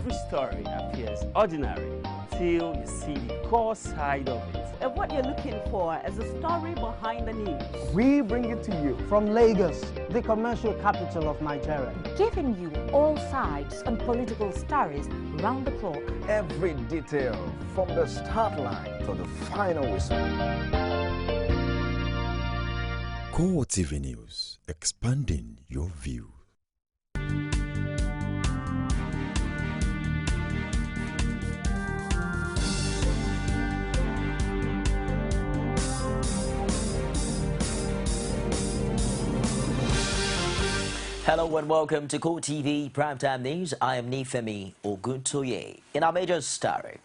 every story appears ordinary till you see the core side of it. And what you're looking for is the story behind the news. We bring it to you from Lagos, the commercial capital of Nigeria. Giving you all sides and political stories round the clock. Every detail from the start line to the final whistle. CoreTV News, expanding your view. Hello and welcome to CoreTV Primetime News. I am Nifemi Oguntoye. In our major story,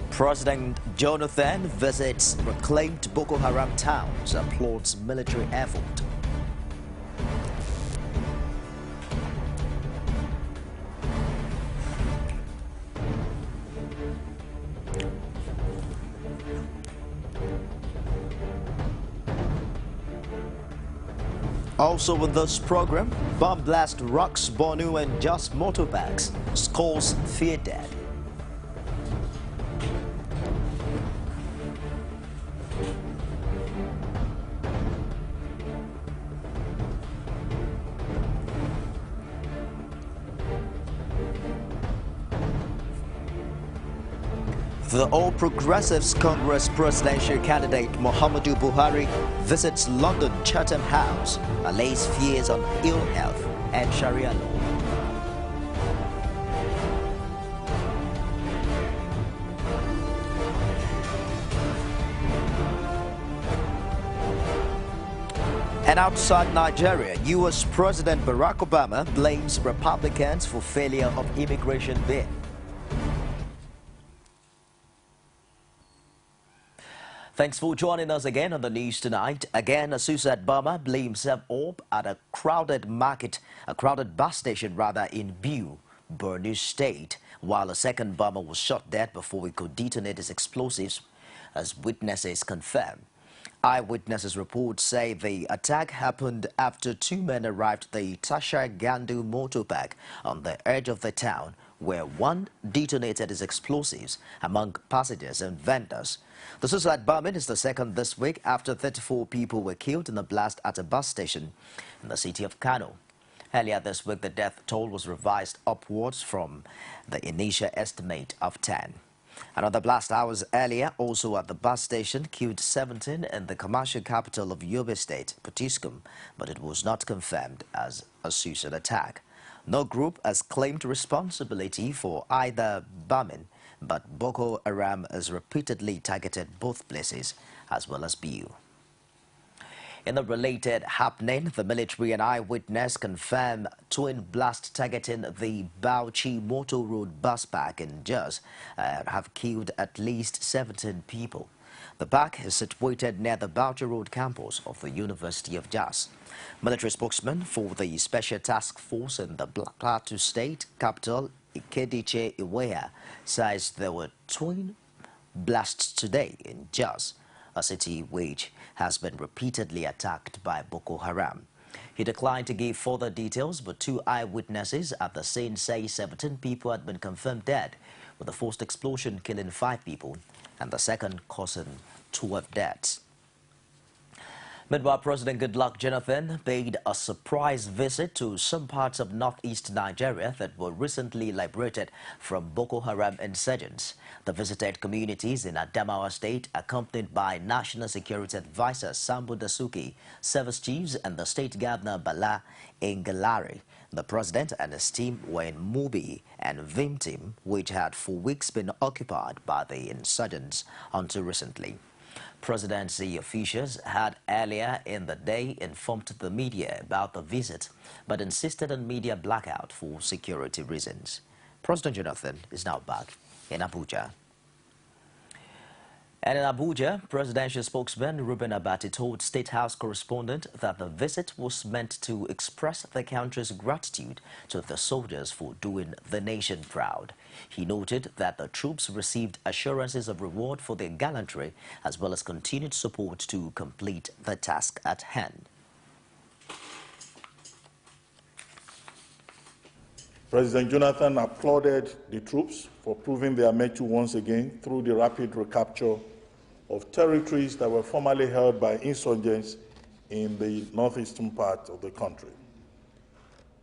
President Jonathan visits reclaimed Boko Haram towns, applauds military effort. Also in this program, bomb blast rocks Bornu and Jos motorbikes, scores fear dead. The All Progressives Congress presidential candidate Muhammadu Buhari visits London Chatham House, allays fears on ill health and Sharia law. And outside Nigeria, U.S. President Barack Obama blames Republicans for failure of immigration bill. Thanks for joining us again on the news tonight. Again, a suicide bomber blamed self-op at a crowded bus station in Biu, Borno State, while a second bomber was shot dead before he could detonate his explosives, as witnesses confirm. Eyewitnesses reports say the attack happened after two men arrived at the Tasha Gandu motor park on the edge of the town, where one detonated his explosives among passengers and vendors. The suicide bombing is the second this week after 34 people were killed in a blast at a bus station in the city of Kano. Earlier this week, the death toll was revised upwards from the initial estimate of 10. Another blast hours earlier, also at the bus station, killed 17 in the commercial capital of Yobe State, Potiskum, but it was not confirmed as a suicide attack. No group has claimed responsibility for either bombing, but Boko Haram has repeatedly targeted both places as well as Biu. In a related happening, the military and eyewitness confirm twin blasts targeting the Bauchi Motor Road bus park in Jos have killed at least 17 people. The park is situated near the Bauchi Road campus of the University of Jos. Military spokesman for the Special Task Force in the Plateau State capital, Ikediche Iweha, says there were twin blasts today in Jos, a city which has been repeatedly attacked by Boko Haram. He declined to give further details, but two eyewitnesses at the scene say 17 people had been confirmed dead, with the first explosion killing 5 people and the second causing 12 deaths. Meanwhile, President Goodluck Jonathan paid a surprise visit to some parts of northeast Nigeria that were recently liberated from Boko Haram insurgents. The visited communities in Adamawa State, accompanied by National Security Advisor Sambo Dasuki, service chiefs, and the state governor Bala Engelari. The president and his team were in Mubi and Vimtim, which had for weeks been occupied by the insurgents until recently. Presidency officials had earlier in the day informed the media about the visit, but insisted on media blackout for security reasons. President Jonathan is now back in Abuja. And in Abuja, presidential spokesman Reuben Abati told State House correspondent that the visit was meant to express the country's gratitude to the soldiers for doing the nation proud. He noted that the troops received assurances of reward for their gallantry as well as continued support to complete the task at hand. President Jonathan applauded the troops for proving their mettle once again through the rapid recapture of territories that were formerly held by insurgents in the northeastern part of the country.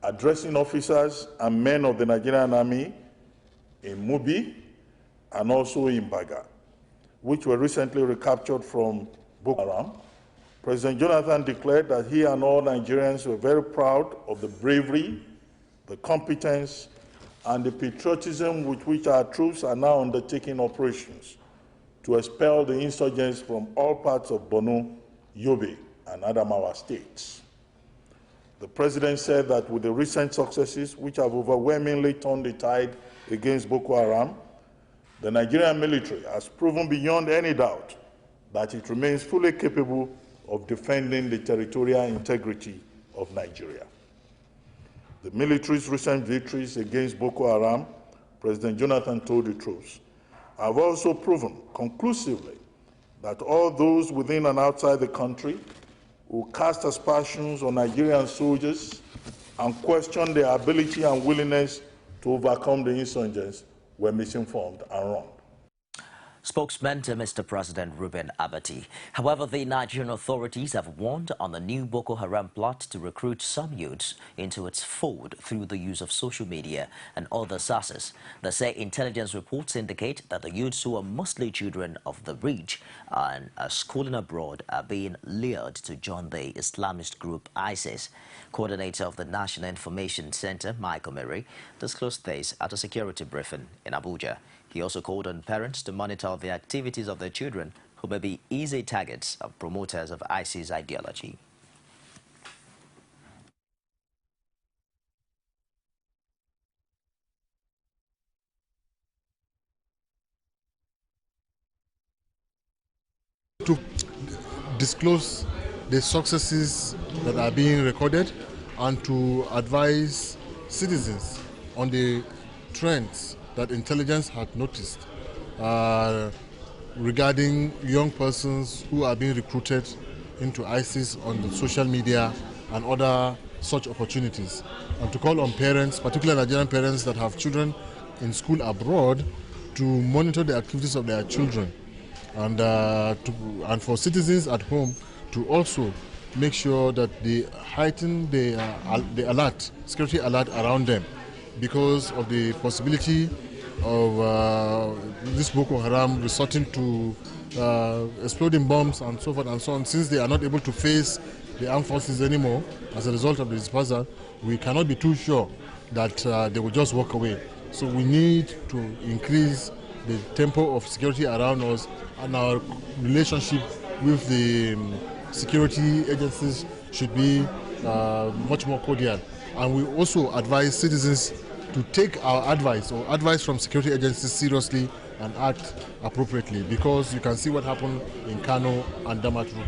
Addressing officers and men of the Nigerian Army in Mubi and also in Baga, which were recently recaptured from Boko Haram, President Jonathan declared that he and all Nigerians were very proud of the bravery, the competence, and the patriotism with which our troops are now undertaking operations to expel the insurgents from all parts of Borno, Yobe, and Adamawa states. The president said that with the recent successes, which have overwhelmingly turned the tide against Boko Haram, the Nigerian military has proven beyond any doubt that it remains fully capable of defending the territorial integrity of Nigeria. The military's recent victories against Boko Haram, President Jonathan told the troops, have also proven conclusively that all those within and outside the country who cast aspersions on Nigerian soldiers and question their ability and willingness to overcome the insurgents were misinformed and wrong. Spokesman to Mr. President Ruben Abati. However, the Nigerian authorities have warned on the new Boko Haram plot to recruit some youths into its fold through the use of social media and other sources. They say intelligence reports indicate that the youths who are mostly children of the rich and are schooling abroad are being lured to join the Islamist group ISIS. Coordinator of the National Information Center, Michael Mary, disclosed this at a security briefing in Abuja. He also called on parents to monitor the activities of their children who may be easy targets of promoters of ISIS ideology. To disclose the successes that are being recorded and to advise citizens on the trends that intelligence had noticed regarding young persons who are being recruited into ISIS on the social media and other such opportunities. And to call on parents, particularly Nigerian parents that have children in school abroad, to monitor the activities of their children. And for citizens at home to also make sure that they heighten the alert, security alert around them, because of the possibility of this Boko Haram resorting to exploding bombs and so forth and so on. Since they are not able to face the armed forces anymore as a result of the dispersal, we cannot be too sure that they will just walk away. So we need to increase the tempo of security around us, and our relationship with the security agencies should be much more cordial. And we also advise citizens to take our advice or advice from security agencies seriously and act appropriately, because you can see what happened in Kano and Damaturu.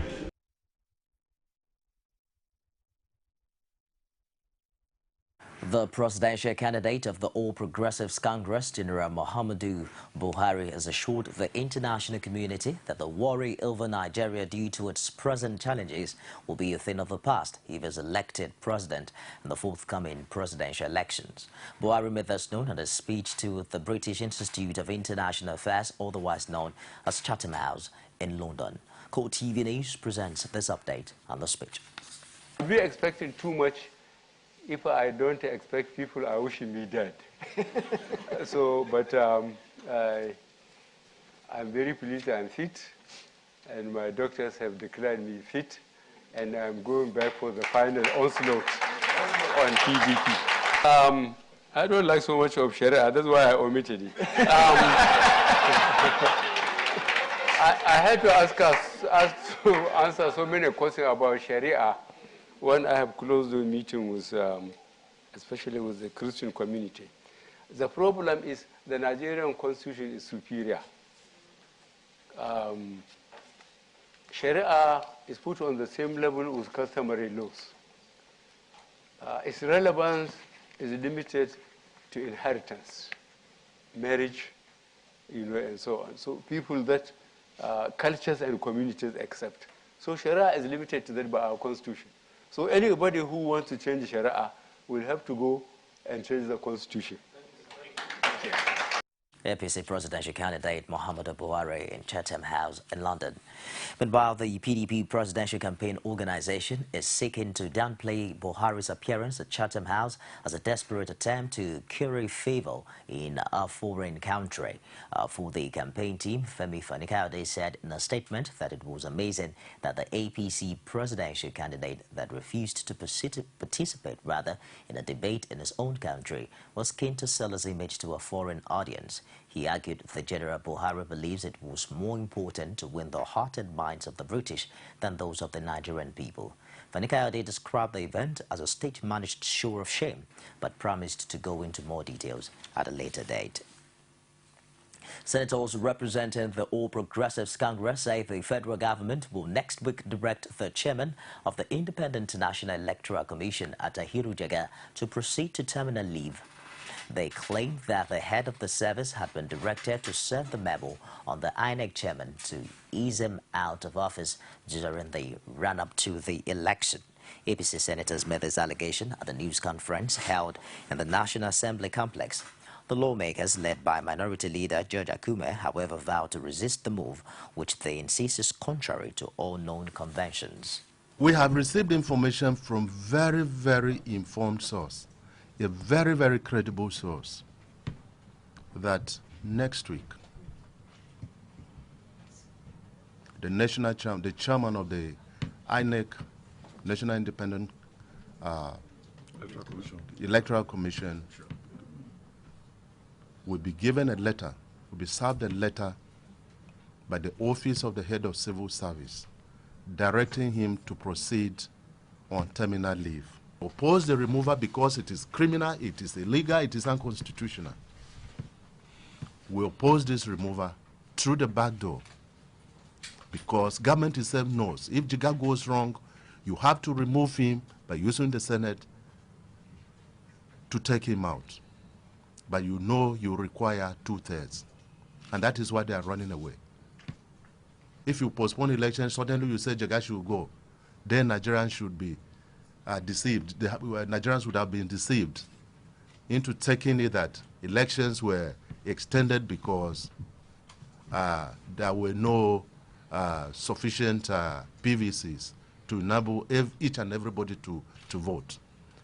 The presidential candidate of the All Progressives Congress, General Muhammadu Buhari, has assured the international community that the worry over Nigeria due to its present challenges will be a thing of the past if he is elected president in the forthcoming presidential elections. Buhari made this known in a speech to the British Institute of International Affairs, otherwise known as Chatham House, in London. CoreTV News presents this update on the speech. We expecting too much. If I don't expect people are wishing me dead. But I'm very pleased I'm fit, and my doctors have declared me fit, and I'm going back for the final onslaught on PDP. I don't like so much of Sharia, that's why I omitted it. I had to ask to answer so many questions about Sharia when I have closed the meeting with, especially with the Christian community. The problem is the Nigerian constitution is superior. Sharia is put on the same level with customary laws. Its relevance is limited to inheritance, marriage, and so on. So people that cultures and communities accept. So Sharia is limited to that by our constitution. So anybody who wants to change Sharia will have to go and change the constitution. APC presidential candidate Muhammadu Buhari in Chatham House in London. Meanwhile, the PDP presidential campaign organization is seeking to downplay Buhari's appearance at Chatham House as a desperate attempt to curry favor in a foreign country. For the campaign team, Femi Fani-Kayode said in a statement that it was amazing that the APC presidential candidate that refused to participate in a debate in his own country was keen to sell his image to a foreign audience. He argued that General Buhari believes it was more important to win the heart and minds of the British than those of the Nigerian people. Fani-Kayode described the event as a state-managed show of shame, but promised to go into more details at a later date. Senators representing the All Progressives Congress say the federal government will next week direct the chairman of the Independent National Electoral Commission, Atahiru Jega, to proceed to terminal leave. They claim that the head of the service had been directed to send the memo on the INEC chairman to ease him out of office during the run-up to the election. APC senators made this allegation at a news conference held in the National Assembly complex. The lawmakers, led by Minority Leader George Akume, however, vowed to resist the move, which they insist is contrary to all known conventions. We have received information from very, very informed source, a very, very credible source, that next week, the chairman of the INEC, National Independent Electoral Commission, will be given a letter, will be served a letter by the Office of the Head of Civil Service, directing him to proceed on terminal leave. Oppose the removal because it is criminal, it is illegal, it is unconstitutional. We oppose this removal through the back door because government itself knows if Jiga goes wrong, you have to remove him by using the Senate to take him out. But you know you require 2/3, and that is why they are running away. If you postpone elections, suddenly you say Jiga should go, then Nigerians should be deceived. Nigerians would have been deceived into taking it that elections were extended because there were no sufficient PVCs to enable each and everybody to vote.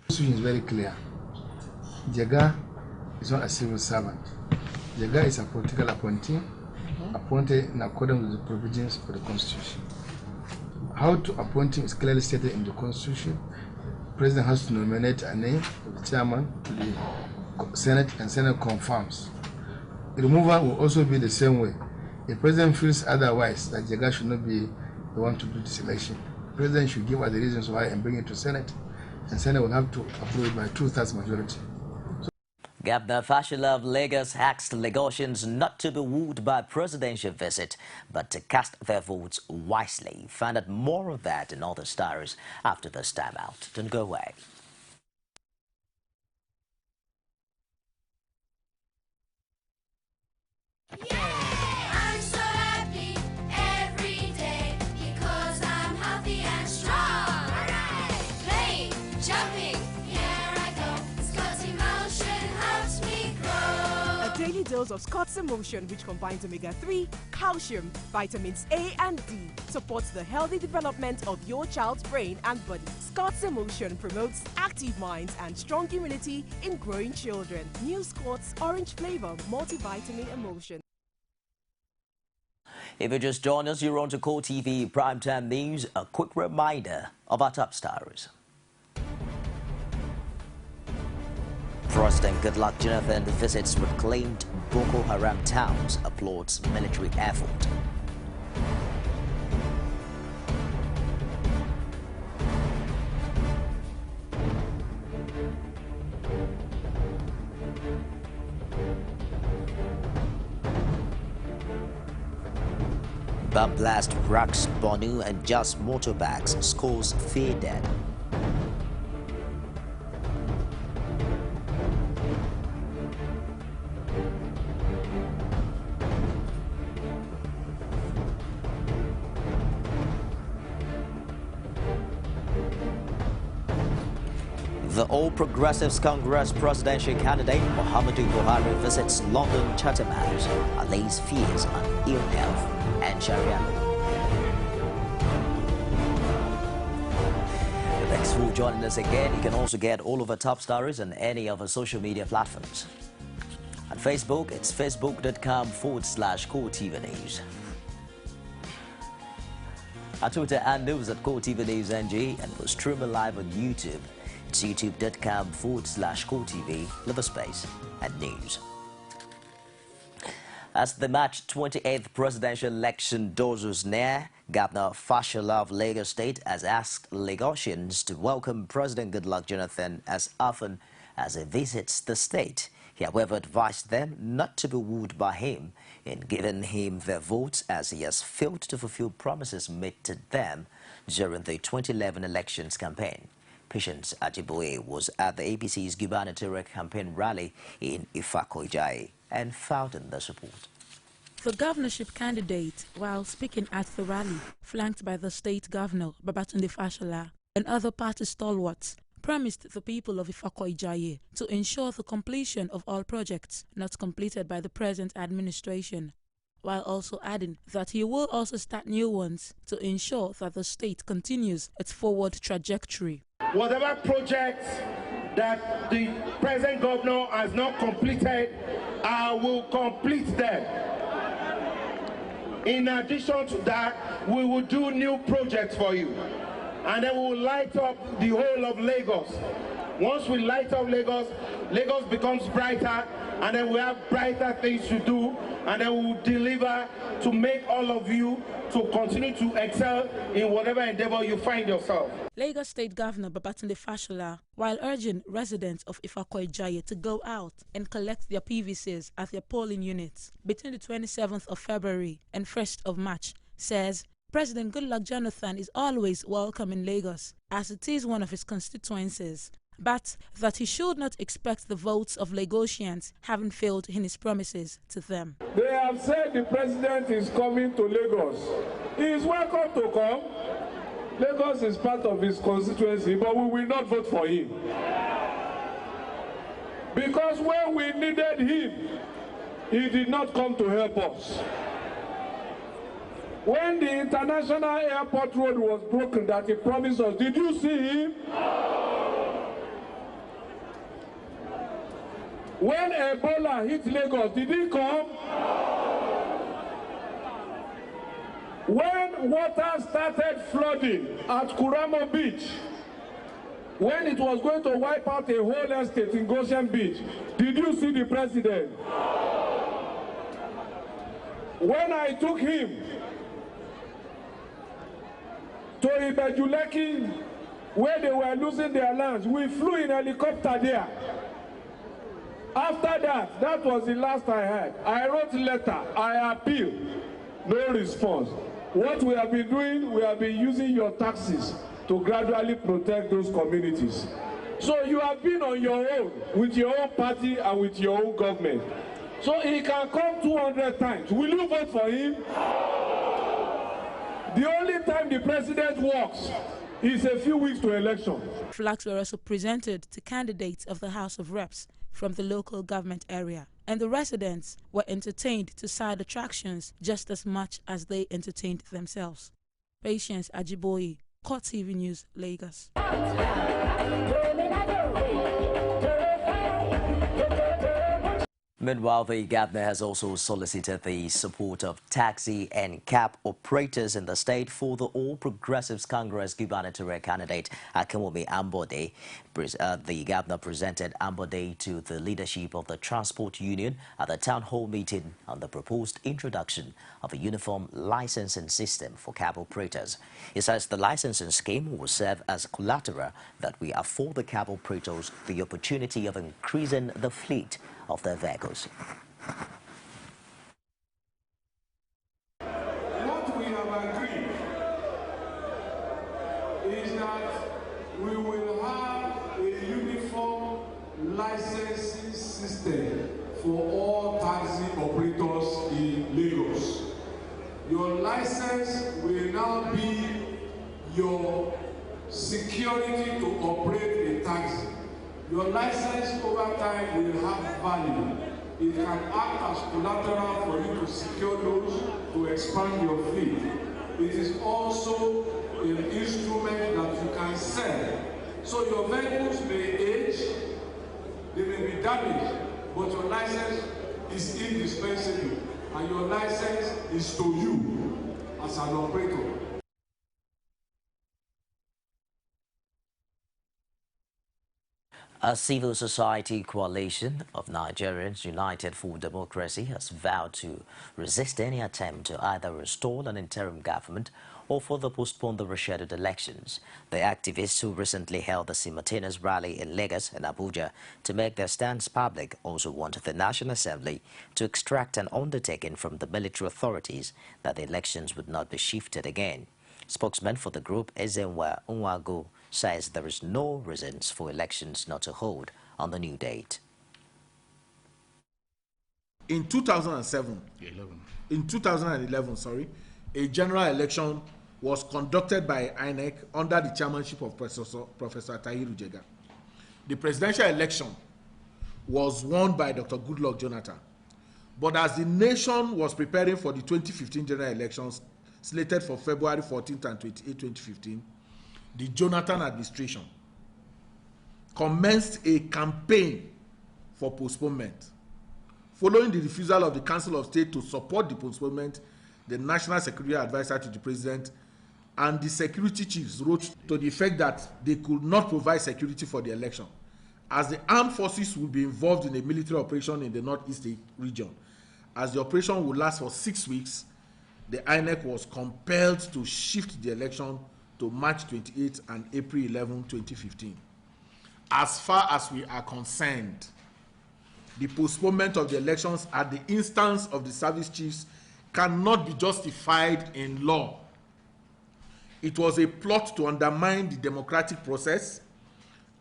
The situation is very clear. Jega is not a civil servant. Jega is a political appointee, appointed in accordance with the provisions of the Constitution. How to appoint him is clearly stated in the Constitution. The President has to nominate a name of the chairman to the Senate, and Senate confirms. The removal will also be the same way. If the President feels otherwise, that Jega should not be the one to do this election, the President should give us the reasons why and bring it to Senate, and Senate will have to approve it by 2/3 majority. Governor Fashola of Lagos asked Lagosians not to be wooed by a presidential visit, but to cast their votes wisely. Find out more of that in other stories after this time out. Don't go away. Daily dose of Scott's Emotion, which combines omega-3, calcium, vitamins A and D, supports the healthy development of your child's brain and body. Scott's Emotion promotes active minds and strong immunity in growing children. New Scott's orange flavor multivitamin emotion. If you just joined us, you're on to CoreTV Primetime News. A quick reminder of our top stars. President Goodluck Jonathan visits reclaimed Boko Haram towns, applauds military effort. Bomb blast rocks Bonu and just motorbikes, scores 3 dead. The All Progressives Congress presidential candidate Muhammadu Buhari visits London Chatham House, allays fears on ill health and Sharia law. Thanks for joining us again. You can also get all of our top stories on any of our social media platforms. On Facebook, it's facebook.com/CoreTV News. On Twitter and news at CoreTV News NG, and we're streaming live on YouTube. It's youtube.com/CoreTV, _ and news. As the March 28th presidential election draws near, Governor Fashola of Lagos State has asked Lagosians to welcome President Goodluck Jonathan as often as he visits the state. He, however, advised them not to be wooed by him in giving him their votes, as he has failed to fulfill promises made to them during the 2011 elections campaign. Patience Ajiboye was at the APC's gubernatorial campaign rally in Ifako-Ijaye and filed in the support. The governorship candidate, while speaking at the rally, flanked by the state governor, Babatunde Fashola, and other party stalwarts, promised the people of Ifako-Ijaye to ensure the completion of all projects not completed by the present administration, while also adding that he will also start new ones to ensure that the state continues its forward trajectory. Whatever projects that the present governor has not completed, I will complete them. In addition to that, we will do new projects for you. And then we will light up the whole of Lagos. Once we light up Lagos, Lagos becomes brighter, and then we have brighter things to do, and then we will deliver to make all of you to continue to excel in whatever endeavor you find yourself. Lagos State Governor Babatunde Fashola, while urging residents of Ifako-Ijaye to go out and collect their PVCs at their polling units between the 27th of February and 1st of March, says President Goodluck Jonathan is always welcome in Lagos, as it is one of his constituencies, but that he should not expect the votes of Lagosians, having failed in his promises to them. They have said the president is coming to Lagos. He is welcome to come. Lagos is part of his constituency, but we will not vote for him. Because when we needed him, he did not come to help us. When the international airport road was broken that he promised us, did you see him? When Ebola hit Lagos, did he come? When water started flooding at Kuramo Beach, when it was going to wipe out a whole estate in Goshen Beach, did you see the president? When I took him to Ibejuleki, where they were losing their lands, we flew in helicopter there. After that, that was the last I heard. I wrote a letter, I appealed, no response. What we have been doing, we have been using your taxes to gradually protect those communities. So you have been on your own, with your own party and with your own government. So he can come 200 times. Will you vote for him? The only time the president walks is a few weeks to election. Flags were also presented to candidates of the House of Reps from the local government area, and the residents were entertained to side attractions just as much as they entertained themselves. Patience Ajiboye, CoreTV News, Lagos. Meanwhile, the governor has also solicited the support of taxi and cab operators in the state for the All Progressives Congress gubernatorial candidate Akinwumi Ambode. The governor presented Ambode to the leadership of the Transport Union at the town hall meeting on the proposed introduction of a uniform licensing system for cab operators. He says the licensing scheme will serve as collateral that will afford the cab operators the opportunity of increasing the fleet of their vehicles. What we have agreed is that we will have a uniform licensing system for all taxi operators in Lagos. Your license will now be your security to operate a taxi. Your license over time will have value. It can act as collateral for you to secure loans to expand your fleet. It is also an instrument that you can sell. So your vehicles may age, they may be damaged, but your license is indispensable, and your license is to you as an operator. A civil society coalition of Nigerians united for democracy has vowed to resist any attempt to either install an interim government or further postpone the rescheduled elections. The activists who recently held a simultaneous rally in Lagos and Abuja to make their stance public also want the National Assembly to extract an undertaking from the military authorities that the elections would not be shifted again. Spokesman for the group, Ezenwa Nwago, says there is no reasons for elections not to hold on the new date. In 2011, a general election was conducted by INEC under the chairmanship of Professor Tahiru Jega. The presidential election was won by Dr. Goodluck Jonathan. But as the nation was preparing for the 2015 general elections, slated for February 14th and 28th, 2015, the Jonathan administration commenced a campaign for postponement. Following the refusal of the Council of State to support the postponement, the National Security Advisor to the President and the security chiefs wrote to the effect that they could not provide security for the election, as the armed forces would be involved in a military operation in the Northeast region. As the operation would last for 6 weeks, the INEC was compelled to shift the election to March 28 and April 11, 2015. As far as we are concerned, the postponement of the elections at the instance of the service chiefs cannot be justified in law. It was a plot to undermine the democratic process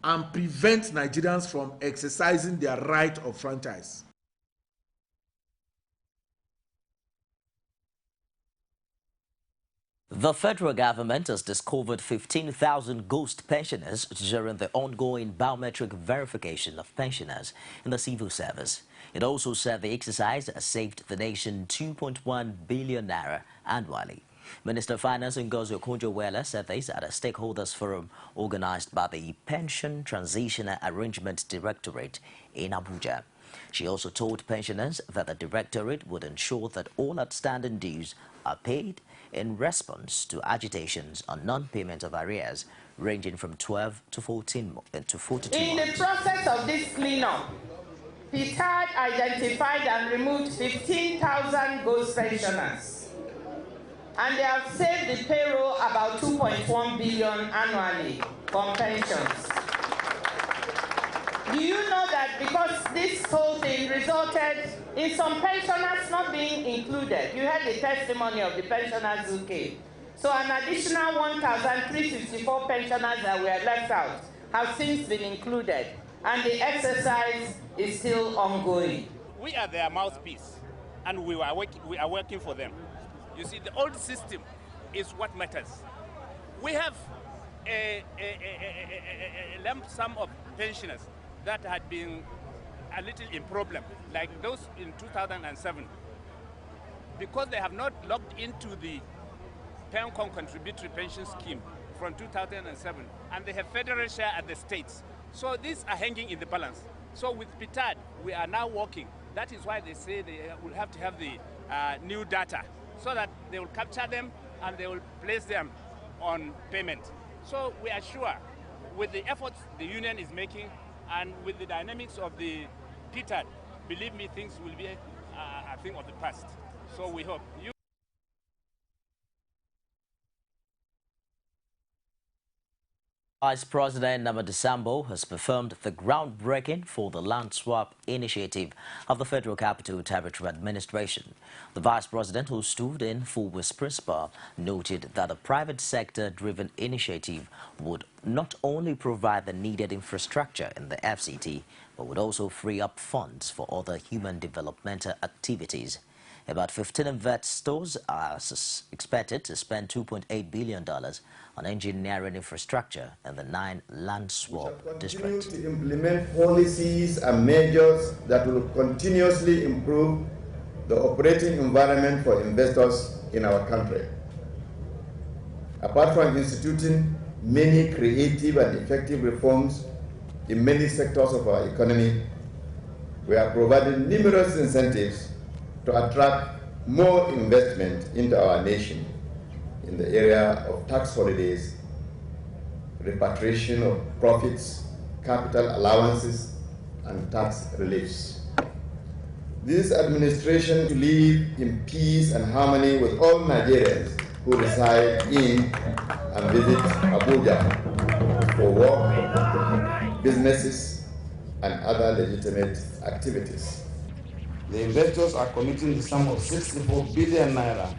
and prevent Nigerians from exercising their right of franchise. The federal government has discovered 15,000 ghost pensioners during the ongoing biometric verification of pensioners in the civil service. It also said the exercise has saved the nation 2.1 billion naira annually. Minister of Finance Ngozi Okonjo-Iweala said this at a stakeholders forum organized by the Pension Transitional Arrangement Directorate in Abuja. She also told pensioners that the directorate would ensure that all outstanding dues are paid in response to agitations on non-payment of arrears ranging from 12 to 42 months. In the process of this cleanup, PTAD identified and removed 15,000 ghost pensioners, and they have saved the payroll about 2.1 billion annually from pensions. Do you know that because this whole thing resulted in some pensioners not being included? You heard the testimony of the pensioners who came. So an additional 1,354 pensioners that were left out have since been included, and the exercise is still ongoing. We are their mouthpiece, and we are working for them. You see, the old system is what matters. We have a lump sum of pensioners that had been a little in problem, like those in 2007, because they have not logged into the PENCON contributory pension scheme from 2007, and they have federal share at the states. So these are hanging in the balance. So with PTAD, we are now working. That is why they say they will have to have the new data, so that they will capture them and they will place them on payment. So we are sure, with the efforts the union is making, and with the dynamics of the PTAD, believe me, things will be a thing of the past. So we hope. Vice President Namadi Sambo has performed the groundbreaking for the land swap initiative of the Federal Capital Territory Administration. The Vice President, who stood in for Whispers Bar, noted that a private sector-driven initiative would not only provide the needed infrastructure in the FCT, but would also free up funds for other human developmental activities. About 15 investors are expected to spend $2.8 billion on engineering infrastructure in the 9 land swap districts. To implement policies and measures that will continuously improve the operating environment for investors in our country. Apart from instituting many creative and effective reforms in many sectors of our economy, we are providing numerous incentives to attract more investment into our nation in the area of tax holidays, repatriation of profits, capital allowances, and tax reliefs. This administration to live in peace and harmony with all Nigerians who reside in and visit Abuja for work, businesses, and other legitimate activities. The investors are committing the sum of 64 billion naira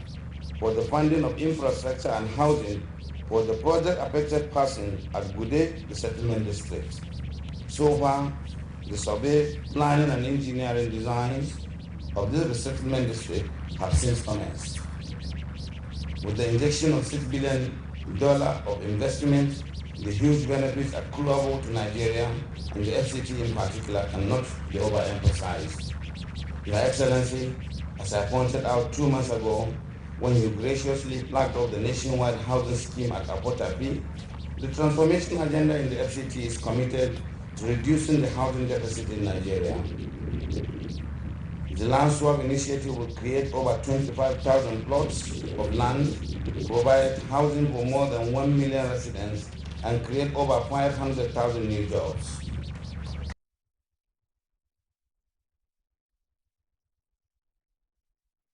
for the funding of infrastructure and housing for the project-affected persons at Gude, the settlement district. So far, the survey, planning and engineering designs of this resettlement district have since commenced. With the injection of $6 billion of investment, the huge benefits accruable to Nigeria and the FCT in particular cannot be overemphasized. Your Excellency, as I pointed out 2 months ago, when you graciously flagged off the nationwide housing scheme at Apotapi, the transformation agenda in the FCT is committed to reducing the housing deficit in Nigeria. The land swap initiative will create over 25,000 plots of land, provide housing for more than 1 million residents, and create over 500,000 new jobs.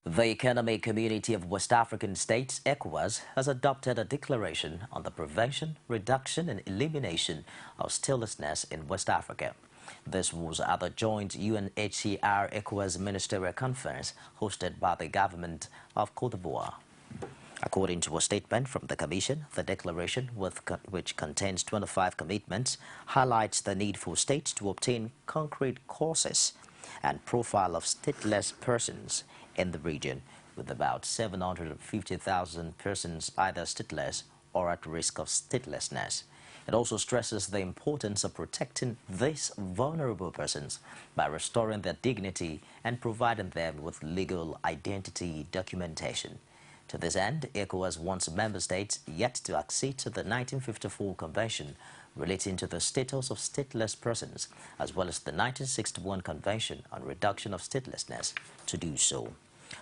The Economic Community of West African States, ECOWAS, has adopted a declaration on the prevention, reduction and elimination of statelessness in West Africa. This was at the joint UNHCR ECOWAS Ministerial Conference hosted by the government of Cote d'Ivoire. According to a statement from the Commission, the declaration, which contains 25 commitments, highlights the need for states to obtain concrete causes and profile of stateless persons in the region, with about 750,000 persons either stateless or at risk of statelessness. It also stresses the importance of protecting these vulnerable persons by restoring their dignity and providing them with legal identity documentation. To this end, ECOWAS wants member states yet to accede to the 1954 Convention relating to the status of stateless persons, as well as the 1961 Convention on Reduction of Statelessness, to do so.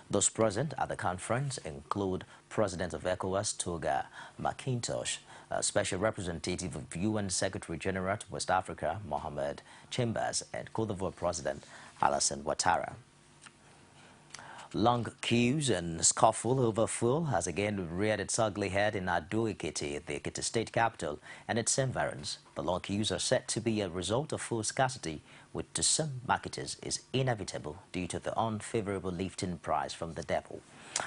Those present at the conference include President of ECOWAS, Toga McIntosh, Special Representative of UN Secretary General to West Africa, Mohamed Chambers, and Cote d'Ivoire President Alassane Ouattara. Long queues and scuffle over fuel has again reared its ugly head in Ado-Ekiti, the Ekiti state capital, and its environs. The long queues are said to be a result of fuel scarcity, which to some marketers is inevitable due to the unfavorable lifting price from the depot.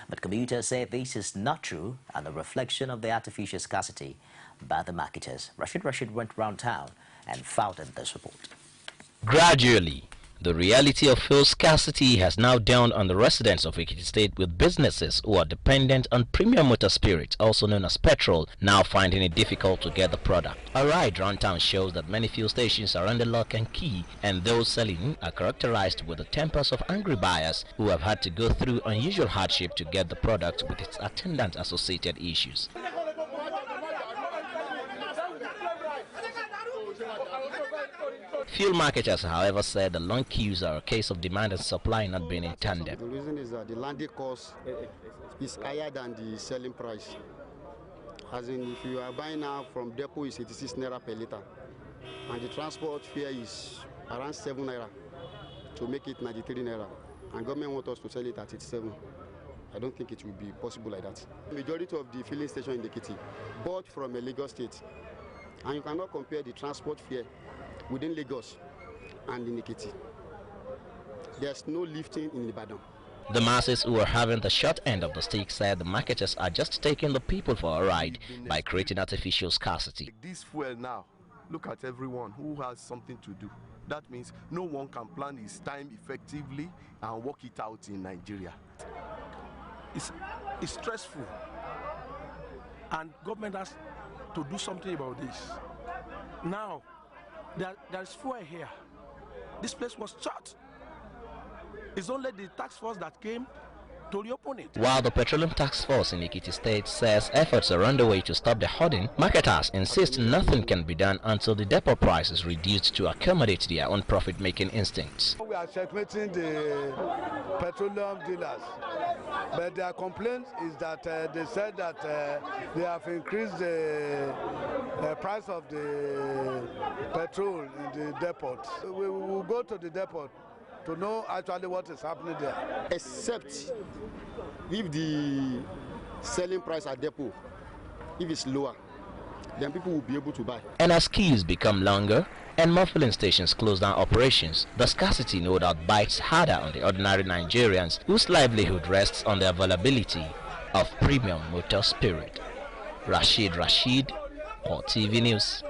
But commuters say this is not true and a reflection of the artificial scarcity by the marketers. Rashid went round town and fouted this report. Gradually, the reality of fuel scarcity has now dawned on the residents of Ekiti State, with businesses who are dependent on premium motor spirit, also known as petrol, now finding it difficult to get the product. A ride round town shows that many fuel stations are under lock and key, and those selling are characterized with the tempers of angry buyers who have had to go through unusual hardship to get the product with its attendant associated issues. Fuel marketers, however, said the long queues are a case of demand and supply not being in tandem. The reason is that the landing cost is higher than the selling price. As in, if you are buying now from depot, is 86 naira per liter, and the transport fare is around 7 naira to make it 93 naira, and government wants us to sell it at 87. I don't think it will be possible like that. The majority of the filling station in the Ekiti bought from a Lagos state, and you cannot compare the transport fare within Lagos and in Ekiti. There's no lifting in Ibadan. The masses who are having the short end of the stick said the marketers are just taking the people for a ride by creating artificial scarcity. This fuel now, look at everyone who has something to do. That means no one can plan his time effectively and work it out in Nigeria. It's stressful, and government has to do something about this. Now, there's fuel here. This place was shut. It's only the task force that came to reopen it. While the Petroleum Task Force in Ekiti State says efforts are underway to stop the hoarding, marketers insist nothing can be done until the depot price is reduced to accommodate their own profit-making instincts. We are checkmating the petroleum dealers, but their complaint is that they said that they have increased the price of the petrol in the depot. We will go to the depot to know actually what is happening there. Except if the selling price at depot, if it's lower, then people will be able to buy. And as queues become longer and more filling stations close down operations, the scarcity no doubt bites harder on the ordinary Nigerians whose livelihood rests on the availability of premium motor spirit. Rashid, CoreTV News,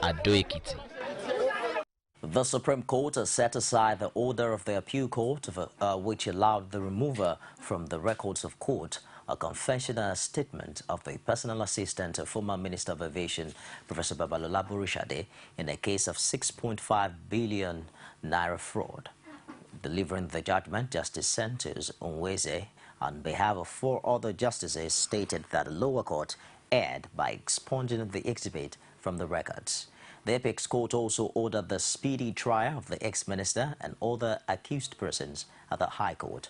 Ado Ekiti. The Supreme Court has set aside the order of the appeal court which allowed the removal from the records of court a confessional statement of the personal assistant of former Minister of Aviation, Professor Babalola Borishade, in a case of 6.5 billion naira fraud. Delivering the judgment, Justice Santos Onweze, on behalf of 4 other justices, stated that the lower court erred by expunging the exhibit from the records. The Apex Court also ordered the speedy trial of the ex-minister and other accused persons at the High Court.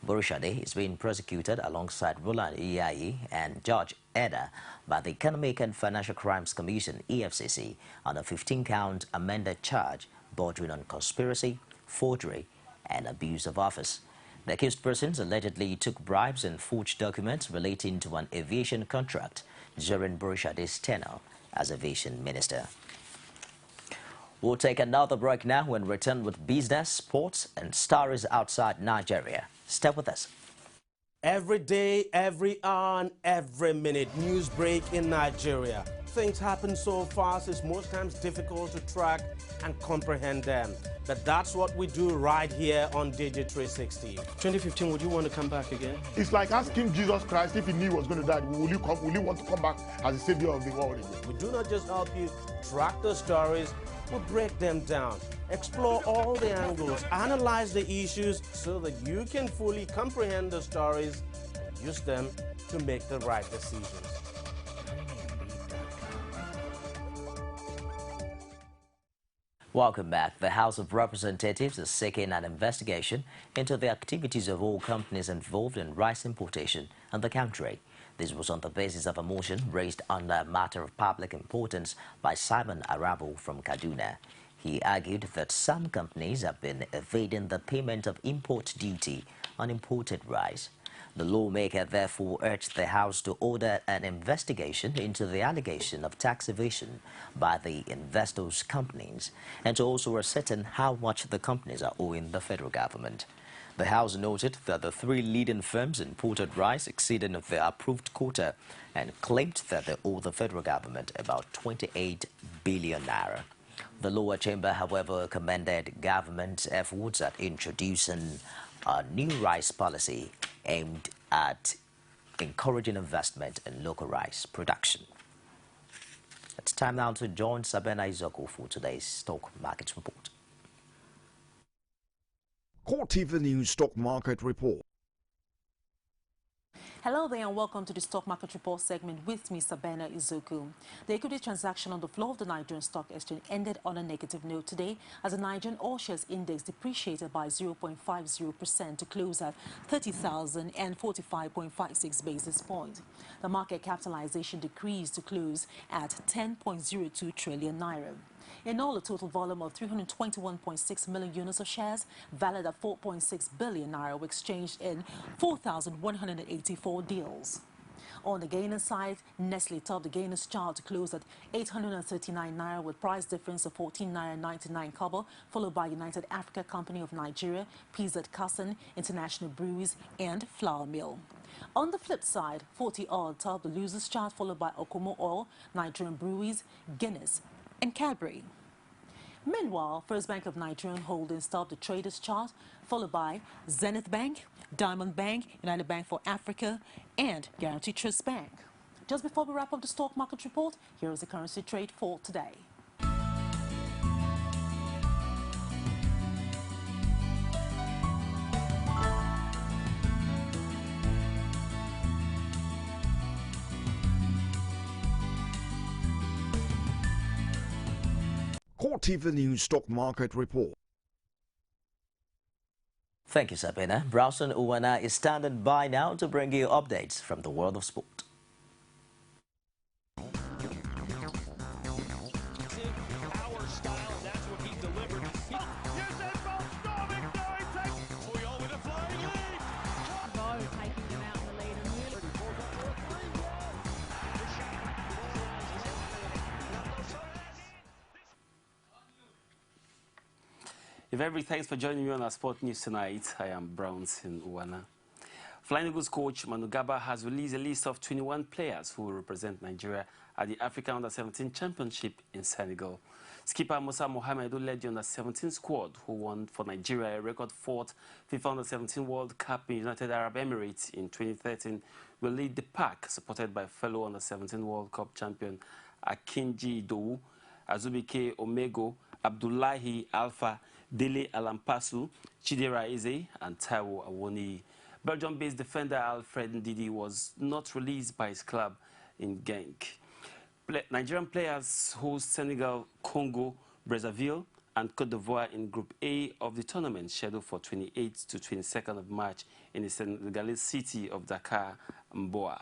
Borishade is being prosecuted alongside Roland Iyayi and Judge Eda by the Economic and Financial Crimes Commission, EFCC, on a 15-count amended charge bordering on conspiracy, forgery, and abuse of office. The accused persons allegedly took bribes and forged documents relating to an aviation contract during Borishade's tenure as aviation minister. We'll take another break now and return with business, sports, and stories outside Nigeria. Stay with us. Every day, every hour, and every minute, news break in Nigeria. Things happen so fast, it's most times difficult to track and comprehend them. But that's what we do right here on Digi360. 2015, would you want to come back again? It's like asking Jesus Christ if he knew he was going to die, will you want to come back as the savior of the world again? We do not just help you track the stories, we break them down, explore all the angles, analyze the issues so that you can fully comprehend the stories and use them to make the right decisions. Welcome back. The House of Representatives is seeking an investigation into the activities of all companies involved in rice importation in the country. This was on the basis of a motion raised on a matter of public importance by Simon Arabo from Kaduna. He argued that some companies have been evading the payment of import duty on imported rice. The lawmaker therefore urged the House to order an investigation into the allegation of tax evasion by the investors' companies and to also ascertain how much the companies are owing the federal government. The House noted that the 3 leading firms imported rice exceeded the approved quota and claimed that they owe the federal government about 28 billion naira. The lower chamber, however, commended government's efforts at introducing a new rice policy aimed at encouraging investment in local rice production. It's time now to join Sabena Izoko for today's stock market report. CoreTV News Stock Market Report. Hello there and welcome to the Stock Market Report segment with me, Sabena Izuku. The equity transaction on the floor of the Nigerian Stock Exchange ended on a negative note today as the Nigerian All Shares Index depreciated by 0.50% to close at 30,045.56 basis points. The market capitalization decreased to close at 10.02 trillion naira. In all, a total volume of 321.6 million units of shares, valued at 4.6 billion naira, were exchanged in 4,184 deals. On the gainer side, Nestle topped the gainers chart to close at 839 naira with price difference of 14 naira 99 kobo, followed by United Africa Company of Nigeria, PZ Carson, International Breweries, and Flour Mill. On the flip side, 40 Oil topped the losers chart, followed by Okomo Oil, Nigerian Breweries, Guinness, and Cadbury. Meanwhile, First Bank of Nigerian Holdings topped the traders chart, followed by Zenith Bank, Diamond Bank, United Bank for Africa, and Guarantee Trust Bank. Just before we wrap up the stock market report, here is the currency trade for today. CoreTV News Stock Market Report. Thank you, Sabina. Browson Uwana is standing by now to bring you updates from the world of sport. Very thanks for joining me on our sport news tonight. I am Brownson Uwana. Flying Eagles coach Manu Garba has released a list of 21 players who will represent Nigeria at the African Under-17 Championship in Senegal. Skipper Musa Mohamed, who led the Under-17 squad, who won for Nigeria a record 4th FIFA Under-17 World Cup in United Arab Emirates in 2013, will lead the pack, supported by fellow Under-17 World Cup champion Akinji Idowu, Azubike Omego, Abdullahi Alpha, Dele Alampasu, Chidera Eze, and Taiwo Awoni. Belgium-based defender Alfred Ndidi was not released by his club in Genk. Nigerian players host Senegal, Congo, Brazzaville, and Cote d'Ivoire in Group A of the tournament, scheduled for 28th to 22nd of March in the Senegalese city of Dakar, Mboa.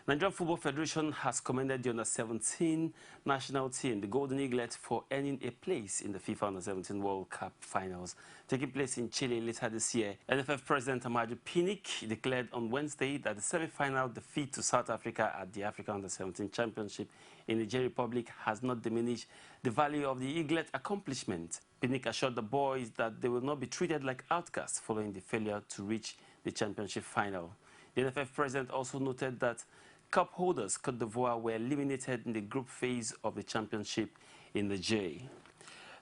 Nigerian Football Federation has commended the Under-17 national team, the Golden Eaglet, for earning a place in the FIFA Under-17 World Cup finals, taking place in Chile later this year. NFF President Amaju Pinnick declared on Wednesday that the semi-final defeat to South Africa at the African Under-17 Championship in the Niger Republic has not diminished the value of the Eaglet accomplishment. Pinnick assured the boys that they will not be treated like outcasts following the failure to reach the championship final. The NFF President also noted that cup holders Cote d'Ivoire were eliminated in the group phase of the championship in the J.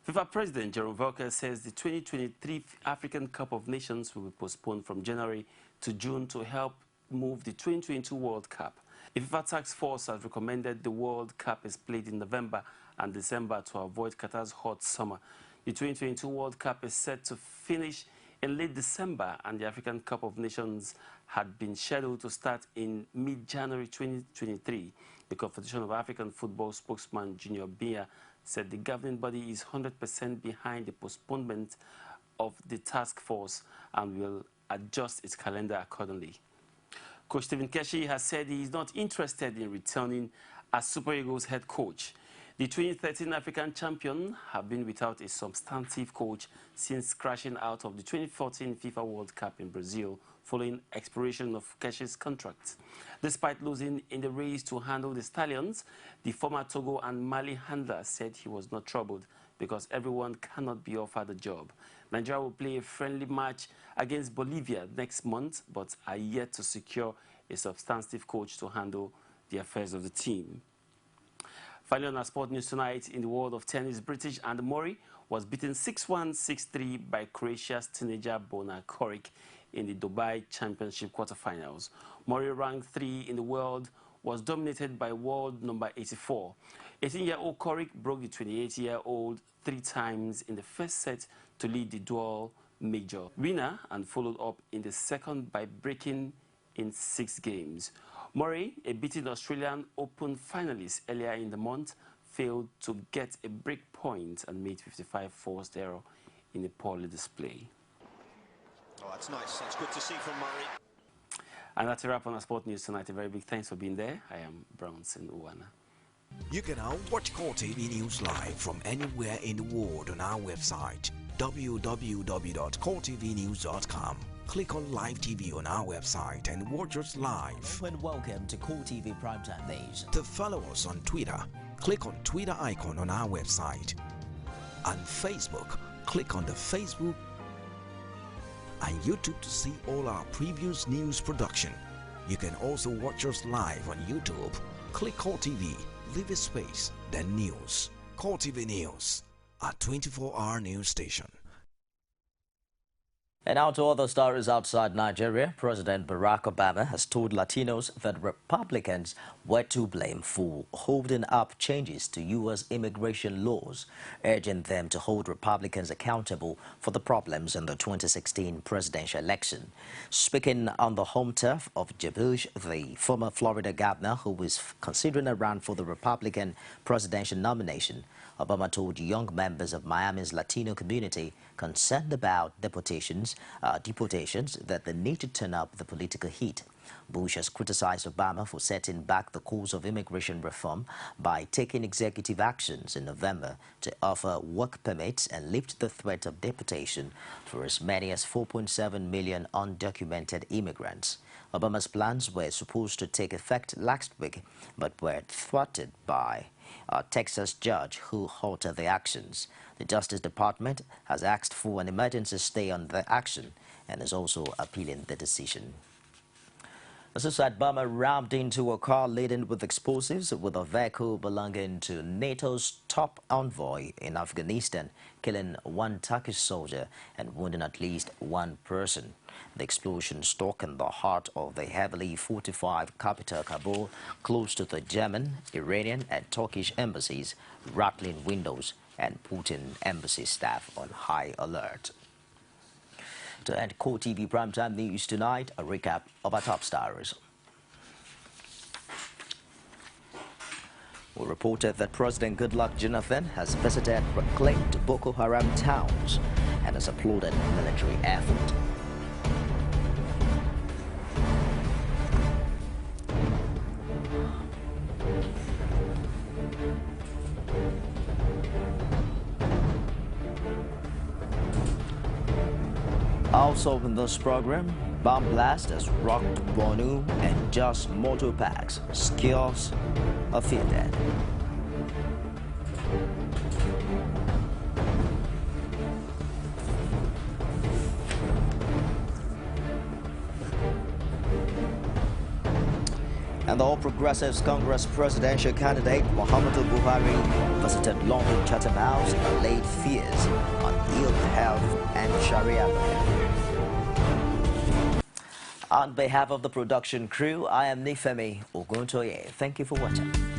FIFA President Jerome Volker says the 2023 African Cup of Nations will be postponed from January to June to help move the 2022 World Cup. The FIFA Task Force has recommended the World Cup is played in November and December to avoid Qatar's hot summer. The 2022 World Cup is set to finish in late December, and the African Cup of Nations had been scheduled to start in mid-January 2023. The Confederation of African Football spokesman Junior Bia said the governing body is 100% behind the postponement of the task force and will adjust its calendar accordingly. Coach Stephen Keshi has said he is not interested in returning as Super Eagles head coach. The 2013 African champion have been without a substantive coach since crashing out of the 2014 FIFA World Cup in Brazil following expiration of Keshi's contract. Despite losing in the race to handle the Stallions, the former Togo and Mali handler said he was not troubled because everyone cannot be offered a job. Nigeria will play a friendly match against Bolivia next month, but are yet to secure a substantive coach to handle the affairs of the team. Finally, on our sport news tonight, in the world of tennis, British Andy Murray was beaten 6-1, 6-3 by Croatia's teenager Bona Koric in the Dubai Championship quarterfinals. Murray, ranked 3 in the world, was dominated by world number 84. 18-year-old Koric broke the 28-year-old 3 times in the first set to lead the dual major winner and followed up in the second by breaking in 6 games. Murray, a beaten Australian Open finalist earlier in the month, failed to get a break point and made 55 forced error in a poorly display. Oh, that's nice. That's good to see from Murray. And that's a wrap on our sport news tonight. A very big thanks for being there. I am Brownson Uwana. You can now watch CoreTV News live from anywhere in the world on our website, www.coretvnews.com. Click on Live TV on our website and watch us live. And welcome to CoreTV Primetime Days. To follow us on Twitter, click on Twitter icon on our website. On Facebook, click on the Facebook and YouTube to see all our previous news production. You can also watch us live on YouTube. Click CoreTV, leave a space, then News. CoreTV News. a 24-hour news station. And now to other stories outside Nigeria. President Barack Obama has told Latinos that Republicans were to blame for holding up changes to U.S. immigration laws, urging them to hold Republicans accountable for the problems in the 2016 presidential election. Speaking on the home turf of Jeb Bush, the former Florida governor who was considering a run for the Republican presidential nomination, Obama told young members of Miami's Latino community concerned about deportations that they need to turn up the political heat. Bush has criticized Obama for setting back the course of immigration reform by taking executive actions in November to offer work permits and lift the threat of deportation for as many as 4.7 million undocumented immigrants. Obama's plans were supposed to take effect last week, but were thwarted by a Texas judge who halted the actions. The Justice Department has asked for an emergency stay on the action and is also appealing the decision. A suicide bomber rammed into a car laden with explosives with a vehicle belonging to NATO's top envoy in Afghanistan, killing one Turkish soldier and wounding at least one person. The explosion struck in the heart of the heavily fortified capital Kabul, close to the German, Iranian and Turkish embassies, rattling windows and putting embassy staff on high alert. To end CoreTV Primetime News tonight, a recap of our top stories. We reported that President Goodluck Jonathan has visited reclaimed Boko Haram towns and has applauded military effort. Also in this program, bomb blast has rocked Bornu and Jos motor parks. Skills are fielded. And the All Progressives Congress presidential candidate Muhammadu Buhari visited London Chatham House and laid fears on ill health and Sharia law. On behalf of the production crew, I am Nifemi Oguntoye. Thank you for watching.